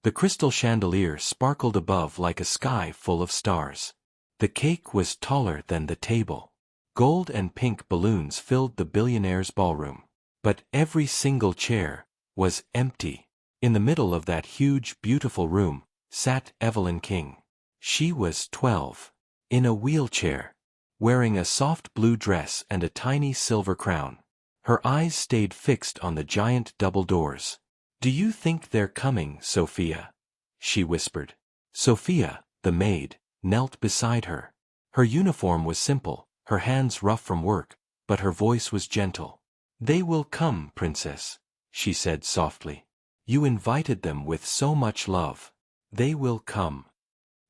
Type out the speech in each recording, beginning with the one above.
The crystal chandelier sparkled above like a sky full of stars. The cake was taller than the table. Gold and pink balloons filled the billionaire's ballroom. But every single chair was empty. In the middle of that huge, beautiful room sat Evelyn King. She was 12. In a wheelchair, wearing a soft blue dress and a tiny silver crown. Her eyes stayed fixed on the giant double doors. "Do you think they're coming, Sophia?" she whispered. Sophia, the maid, knelt beside her. Her uniform was simple, her hands rough from work, but her voice was gentle. "They will come, princess," she said softly. "You invited them with so much love. They will come."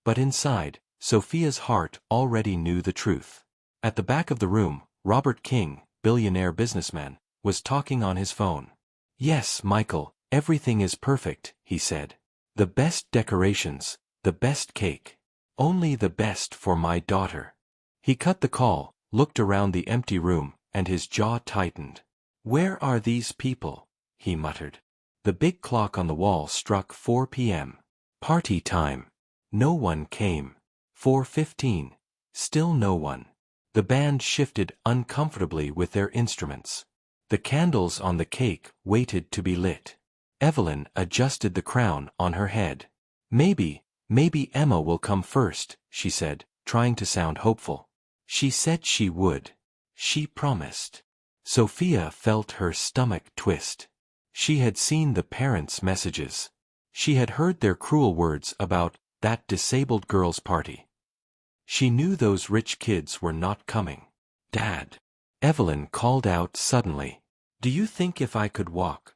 But inside, Sophia's heart already knew the truth. At the back of the room, Robert King, billionaire businessman, was talking on his phone. "Yes, Michael, everything is perfect," he said. "The best decorations, the best cake. Only the best for my daughter." He cut the call, looked around the empty room, and his jaw tightened. "Where are these people?" he muttered. The big clock on the wall struck 4 p.m. Party time. No one came. 4:15. Still no one. The band shifted uncomfortably with their instruments. The candles on the cake waited to be lit. Evelyn adjusted the crown on her head. Maybe Emma will come first," she said, trying to sound hopeful. "She said she would. She promised." Sophia felt her stomach twist. She had seen the parents' messages. She had heard their cruel words about that disabled girl's party. She knew those rich kids were not coming. "Dad," Evelyn called out suddenly. "Do you think if I could walk,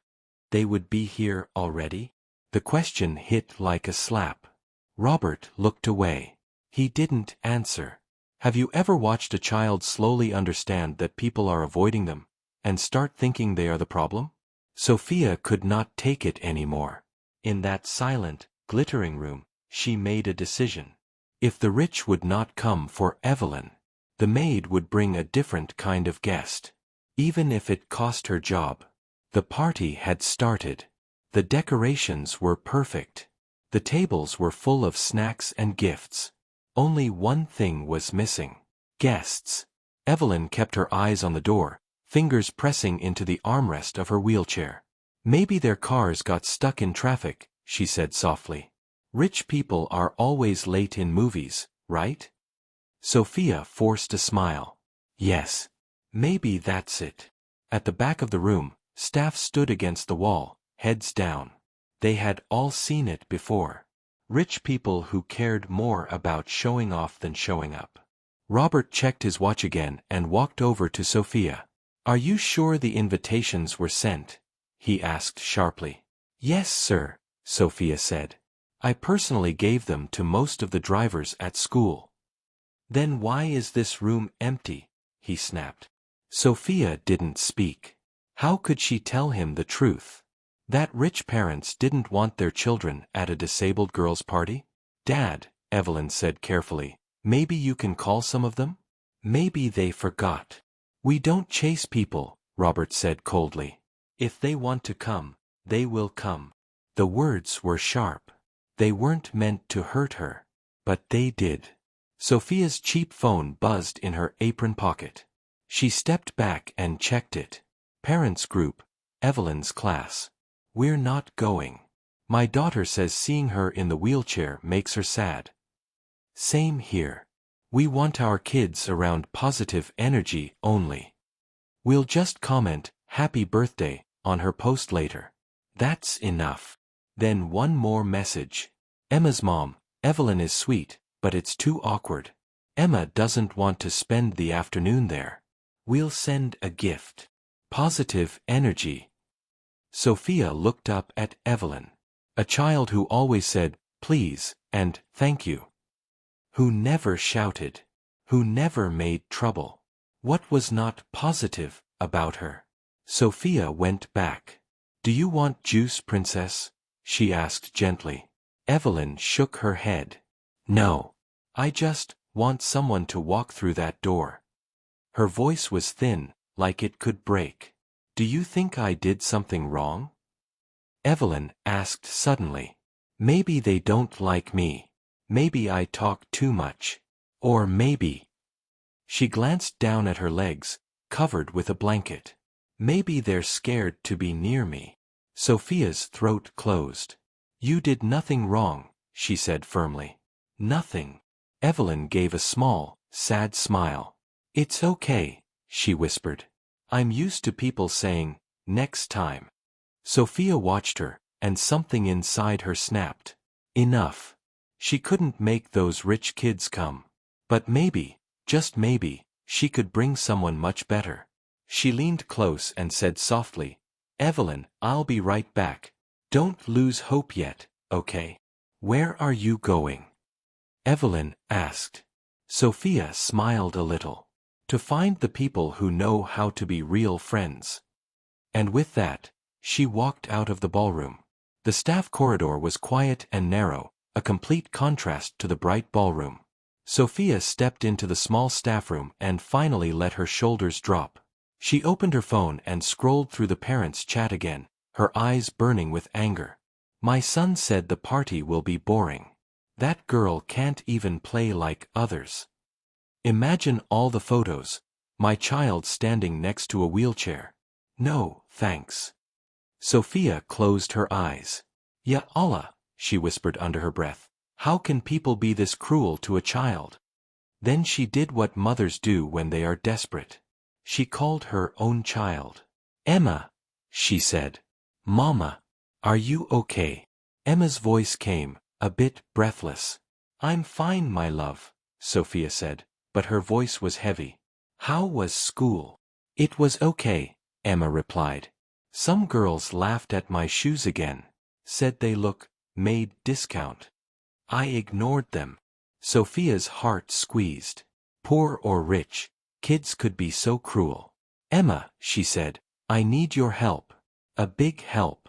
they would be here already?" The question hit like a slap. Robert looked away. He didn't answer. Have you ever watched a child slowly understand that people are avoiding them, and start thinking they are the problem? Sophia could not take it anymore. In that silent, glittering room, she made a decision. If the rich would not come for Evelyn, the maid would bring a different kind of guest. Even if it cost her job. The party had started. The decorations were perfect. The tables were full of snacks and gifts. Only one thing was missing. Guests. Evelyn kept her eyes on the door, fingers pressing into the armrest of her wheelchair. "Maybe their cars got stuck in traffic," she said softly. "Rich people are always late in movies, right?" Sophia forced a smile. "Yes. Maybe that's it." At the back of the room, staff stood against the wall, heads down. They had all seen it before. Rich people who cared more about showing off than showing up. Robert checked his watch again and walked over to Sophia. "Are you sure the invitations were sent?" he asked sharply. "Yes, sir," Sophia said. "I personally gave them to most of the drivers at school." "Then why is this room empty?" he snapped. Sophia didn't speak. How could she tell him the truth? That rich parents didn't want their children at a disabled girl's party? "Dad," Evelyn said carefully, "maybe you can call some of them? Maybe they forgot." "We don't chase people," Robert said coldly. "If they want to come, they will come." The words were sharp. They weren't meant to hurt her. But they did. Sophia's cheap phone buzzed in her apron pocket. She stepped back and checked it. "Parents group, Evelyn's class. We're not going. My daughter says seeing her in the wheelchair makes her sad." "Same here. We want our kids around positive energy only. We'll just comment, 'Happy birthday,' on her post later. That's enough." Then one more message. "Emma's mom, Evelyn is sweet, but it's too awkward. Emma doesn't want to spend the afternoon there. We'll send a gift. Positive energy." Sophia looked up at Evelyn. A child who always said, "Please," and "Thank you." Who never shouted. Who never made trouble. What was not positive about her? Sophia went back. "Do you want juice, princess?" she asked gently. Evelyn shook her head. "No. I just want someone to walk through that door." Her voice was thin, like it could break. "Do you think I did something wrong?" Evelyn asked suddenly. Maybe they don't like me. Maybe I talk too much. Or maybe. She glanced down at her legs, covered with a blanket. Maybe they're scared to be near me. Sophia's throat closed. You did nothing wrong, she said firmly. Nothing. Evelyn gave a small, sad smile. It's okay, she whispered. I'm used to people saying, next time. Sophia watched her, and something inside her snapped. Enough. She couldn't make those rich kids come. But maybe, just maybe, she could bring someone much better. She leaned close and said softly, Evelyn, I'll be right back. Don't lose hope yet, okay? Where are you going? Evelyn asked. Sophia smiled a little. To find the people who know how to be real friends. And with that, she walked out of the ballroom. The staff corridor was quiet and narrow, a complete contrast to the bright ballroom. Sophia stepped into the small staff room and finally let her shoulders drop. She opened her phone and scrolled through the parents' chat again, her eyes burning with anger. My son said the party will be boring. That girl can't even play like others. Imagine all the photos, my child standing next to a wheelchair. No, thanks. Sophia closed her eyes. Ya Allah, she whispered under her breath. How can people be this cruel to a child? Then she did what mothers do when they are desperate. She called her own child. Emma, she said. Mama, are you okay? Emma's voice came, a bit breathless. I'm fine, my love, Sophia said, but her voice was heavy. How was school? It was okay, Emma replied. Some girls laughed at my shoes again. Said they look, Maid discount. I ignored them. Sophia's heart squeezed. Poor or rich, kids could be so cruel. Emma, she said, I need your help. A big help.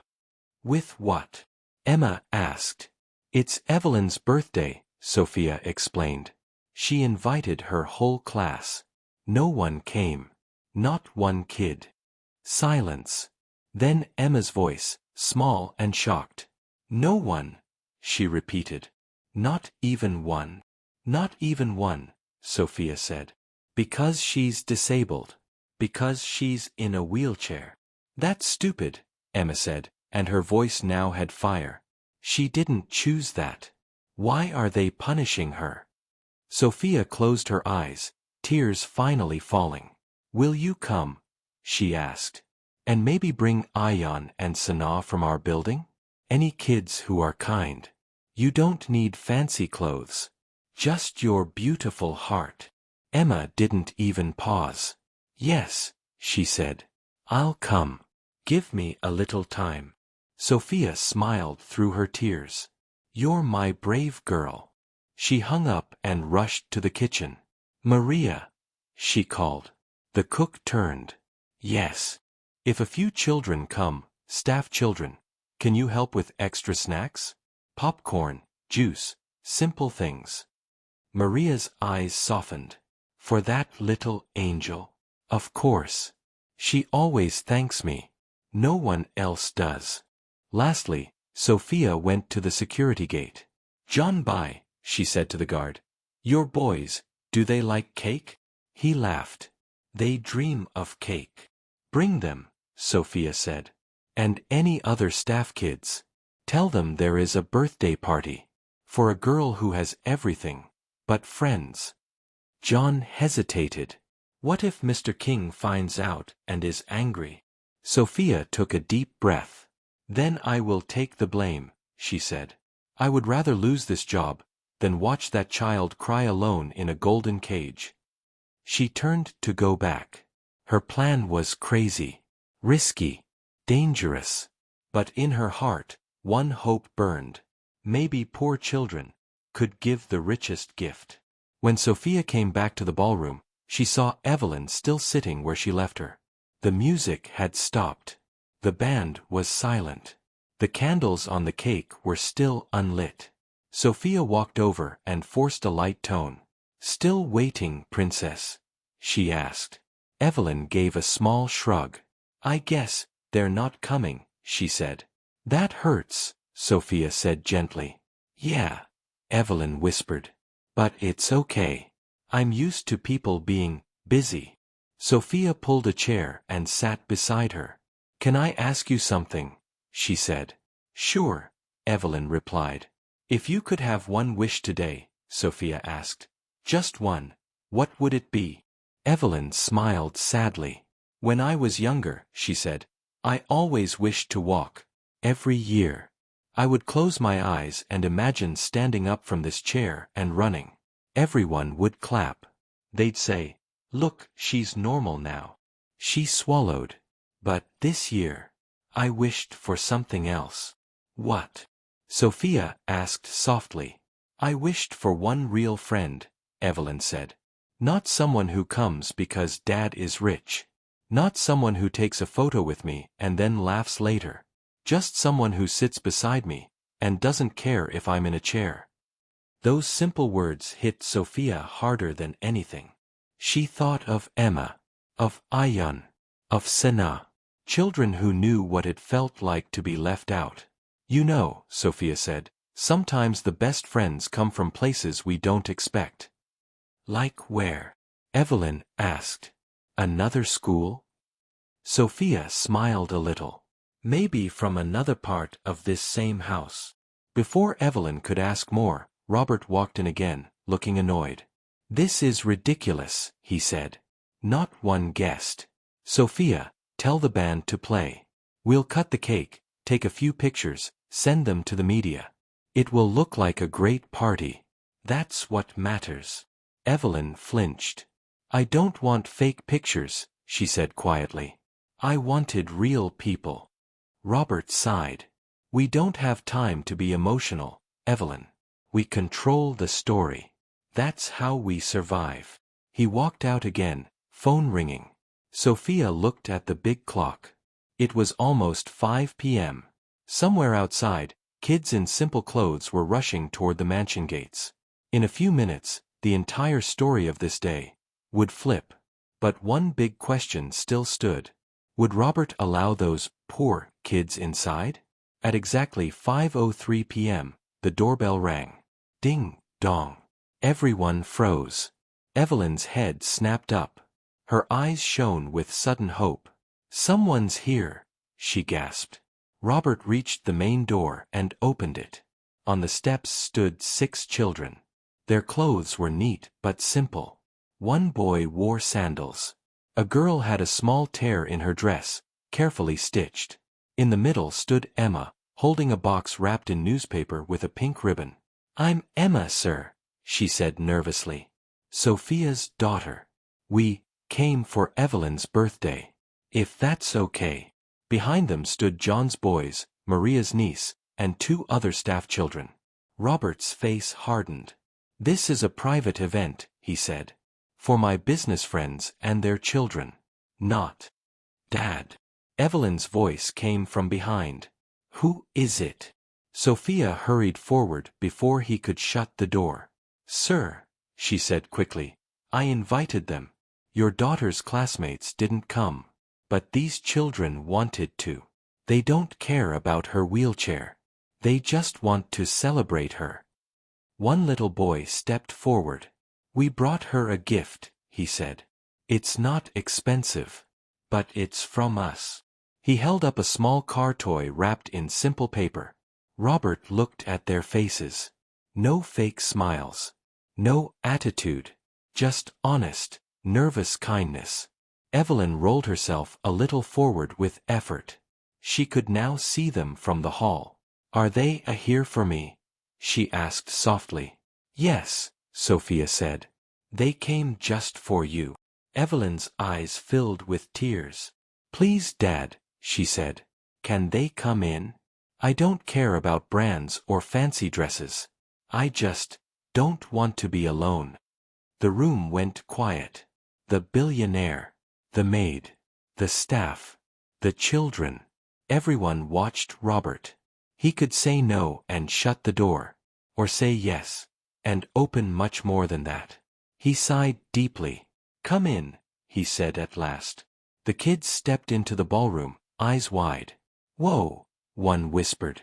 With what? Emma asked. It's Evelyn's birthday, Sophia explained. She invited her whole class. No one came. Not one kid. Silence. Then Emma's voice, small and shocked. No one, she repeated. Not even one. Not even one, Sophia said. Because she's disabled. Because she's in a wheelchair. That's stupid, Emma said, and her voice now had fire. She didn't choose that. Why are they punishing her? Sophia closed her eyes, tears finally falling. Will you come? She asked. And maybe bring Ayan and Sana from our building? Any kids who are kind. You don't need fancy clothes. Just your beautiful heart. Emma didn't even pause. Yes, she said. I'll come. Give me a little time. Sophia smiled through her tears. You're my brave girl. She hung up and rushed to the kitchen. Maria, she called. The cook turned. Yes. If a few children come, staff children, can you help with extra snacks? Popcorn, juice, simple things. Maria's eyes softened. For that little angel? Of course. She always thanks me. No one else does. Lastly, Sophia went to the security gate. John Bye, she said to the guard. Your boys, do they like cake? He laughed. They dream of cake. Bring them, Sophia said. And any other staff kids. Tell them there is a birthday party. For a girl who has everything. But friends. John hesitated. What if Mr. King finds out and is angry? Sophia took a deep breath. Then I will take the blame, she said. I would rather lose this job than watch that child cry alone in a golden cage. She turned to go back. Her plan was crazy, risky, dangerous. But in her heart, one hope burned. Maybe poor children could give the richest gift. When Sophia came back to the ballroom, she saw Evelyn still sitting where she left her. The music had stopped. The band was silent. The candles on the cake were still unlit. Sophia walked over and forced a light tone. Still waiting, princess? She asked. Evelyn gave a small shrug. I guess they're not coming, she said. That hurts, Sophia said gently. Yeah, Evelyn whispered. But it's okay. I'm used to people being busy. Sophia pulled a chair and sat beside her. Can I ask you something? She said. Sure, Evelyn replied. If you could have one wish today, Sophia asked. Just one, what would it be? Evelyn smiled sadly. When I was younger, she said, I always wished to walk. Every year. I would close my eyes and imagine standing up from this chair and running. Everyone would clap. They'd say, look, she's normal now. She swallowed. But this year, I wished for something else. What? Sophia asked softly. I wished for one real friend, Evelyn said. Not someone who comes because Dad is rich. Not someone who takes a photo with me and then laughs later. Just someone who sits beside me and doesn't care if I'm in a chair. Those simple words hit Sophia harder than anything. She thought of Emma, of Ayun, of Sena. Children who knew what it felt like to be left out. You know, Sophia said, sometimes the best friends come from places we don't expect. Like where? Evelyn asked. Another school? Sophia smiled a little. Maybe from another part of this same house. Before Evelyn could ask more, Robert walked in again, looking annoyed. This is ridiculous, he said. Not one guest. Sophia, tell the band to play. We'll cut the cake, take a few pictures, send them to the media. It will look like a great party. That's what matters. Evelyn flinched. I don't want fake pictures, she said quietly. I wanted real people. Robert sighed. We don't have time to be emotional, Evelyn. We control the story. That's how we survive. He walked out again, phone ringing. Sophia looked at the big clock. It was almost 5 p.m. Somewhere outside, kids in simple clothes were rushing toward the mansion gates. In a few minutes, the entire story of this day would flip. But one big question still stood. Would Robert allow those poor kids inside? At exactly 5:03 p.m., the doorbell rang. Ding, dong. Everyone froze. Evelyn's head snapped up. Her eyes shone with sudden hope. Someone's here, she gasped. Robert reached the main door and opened it. On the steps stood 6 children. Their clothes were neat but simple. One boy wore sandals. A girl had a small tear in her dress, carefully stitched. In the middle stood Emma, holding a box wrapped in newspaper with a pink ribbon. I'm Emma, sir, she said nervously. Sophia's daughter. We came for Evelyn's birthday. If that's okay. Behind them stood John's boys, Maria's niece, and 2 other staff children. Robert's face hardened. This is a private event, he said. For my business friends and their children. Not Dad. Evelyn's voice came from behind. Who is it? Sophia hurried forward before he could shut the door. Sir, she said quickly, I invited them. Your daughter's classmates didn't come. But these children wanted to. They don't care about her wheelchair. They just want to celebrate her. One little boy stepped forward. We brought her a gift, he said. It's not expensive. But it's from us. He held up a small car toy wrapped in simple paper. Robert looked at their faces. No fake smiles. No attitude. Just honest, nervous kindness. Evelyn rolled herself a little forward with effort. She could now see them from the hall. Are they here for me? She asked softly. Yes, Sophia said. They came just for you. Evelyn's eyes filled with tears. Please, Dad, she said. Can they come in? I don't care about brands or fancy dresses. I just don't want to be alone. The room went quiet. The billionaire, the maid, the staff, the children. Everyone watched Robert. He could say no and shut the door, or say yes, and open much more than that. He sighed deeply. Come in, he said at last. The kids stepped into the ballroom, eyes wide. Whoa, one whispered.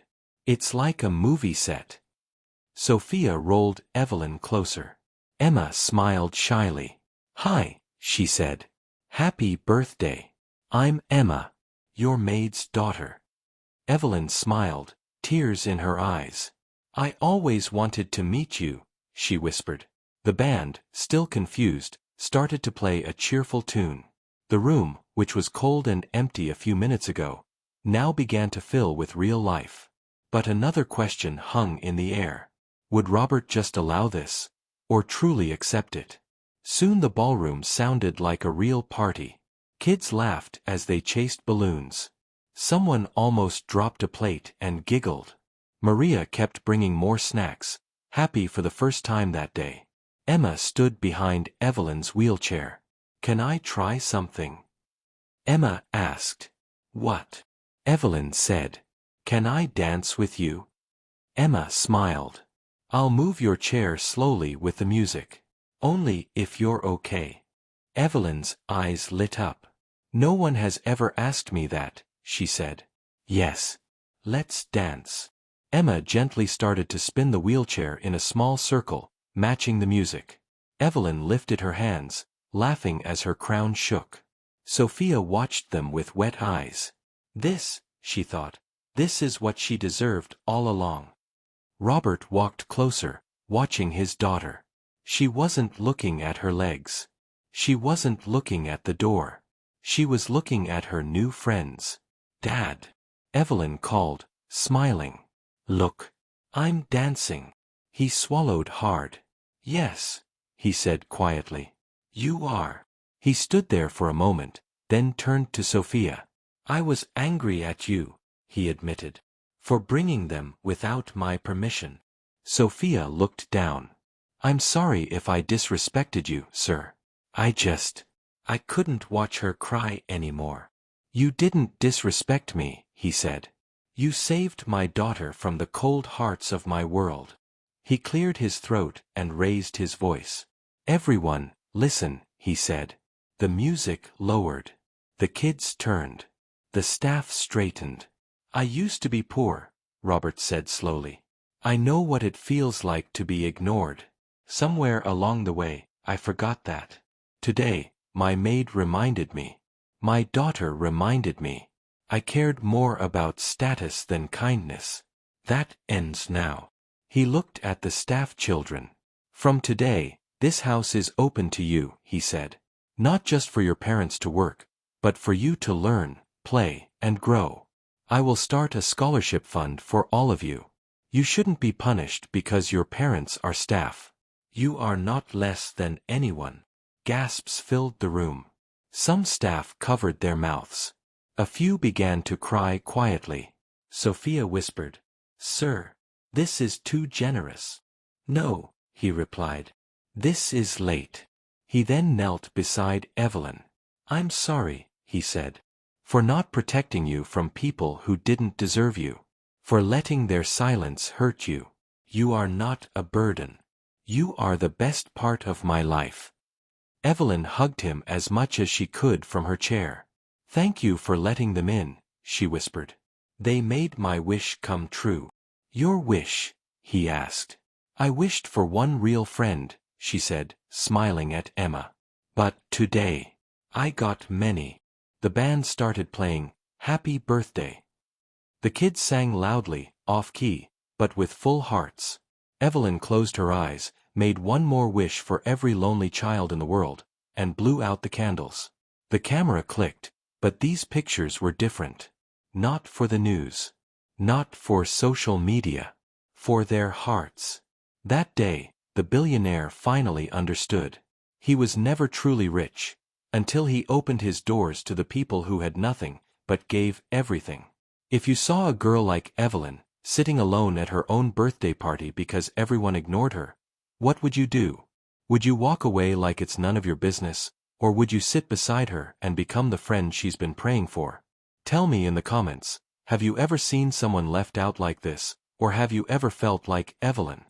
It's like a movie set. Sophia rolled Evelyn closer. Emma smiled shyly. Hi, she said. Happy birthday. I'm Emma, your maid's daughter. Evelyn smiled, tears in her eyes. I always wanted to meet you, she whispered. The band, still confused, started to play a cheerful tune. The room, which was cold and empty a few minutes ago, now began to fill with real life. But another question hung in the air. Would Robert just allow this, or truly accept it? Soon the ballroom sounded like a real party. Kids laughed as they chased balloons. Someone almost dropped a plate and giggled. Maria kept bringing more snacks, happy for the first time that day. Emma stood behind Evelyn's wheelchair. Can I try something? Emma asked. What? Evelyn said. Can I dance with you? Emma smiled. I'll move your chair slowly with the music. Only if you're okay. Evelyn's eyes lit up. No one has ever asked me that, she said. Yes. Let's dance. Emma gently started to spin the wheelchair in a small circle, matching the music. Evelyn lifted her hands, laughing as her crown shook. Sophia watched them with wet eyes. This, she thought, this is what she deserved all along. Robert walked closer, watching his daughter. She wasn't looking at her legs. She wasn't looking at the door. She was looking at her new friends. Dad. Evelyn called, smiling. Look. I'm dancing. He swallowed hard. Yes, he said quietly. You are. He stood there for a moment, then turned to Sophia. I was angry at you, he admitted, for bringing them without my permission. Sophia looked down. I'm sorry if I disrespected you, sir. I couldn't watch her cry anymore. You didn't disrespect me, he said. You saved my daughter from the cold hearts of my world. He cleared his throat and raised his voice. Everyone, listen, he said. The music lowered. The kids turned. The staff straightened. I used to be poor, Robert said slowly. I know what it feels like to be ignored. Somewhere along the way, I forgot that. Today, my maid reminded me. My daughter reminded me. I cared more about status than kindness. That ends now. He looked at the staff children. From today, this house is open to you, he said. Not just for your parents to work, but for you to learn, play, and grow. I will start a scholarship fund for all of you. You shouldn't be punished because your parents are staff. You are not less than anyone. Gasps filled the room. Some staff covered their mouths. A few began to cry quietly. Sophia whispered, Sir, this is too generous. No, he replied. This is late. He then knelt beside Evelyn. I'm sorry, he said, for not protecting you from people who didn't deserve you, for letting their silence hurt you. You are not a burden. You are the best part of my life. Evelyn hugged him as much as she could from her chair. Thank you for letting them in, she whispered. They made my wish come true. Your wish? He asked. I wished for one real friend, she said, smiling at Emma. But today, I got many. The band started playing Happy Birthday. The kids sang loudly, off-key, but with full hearts. Evelyn closed her eyes, made one more wish for every lonely child in the world, and blew out the candles. The camera clicked, but these pictures were different. Not for the news. Not for social media. For their hearts. That day, the billionaire finally understood. He was never truly rich, until he opened his doors to the people who had nothing, but gave everything. If you saw a girl like Evelyn, sitting alone at her own birthday party because everyone ignored her, what would you do? Would you walk away like it's none of your business, or would you sit beside her and become the friend she's been praying for? Tell me in the comments, have you ever seen someone left out like this, or have you ever felt like Evelyn?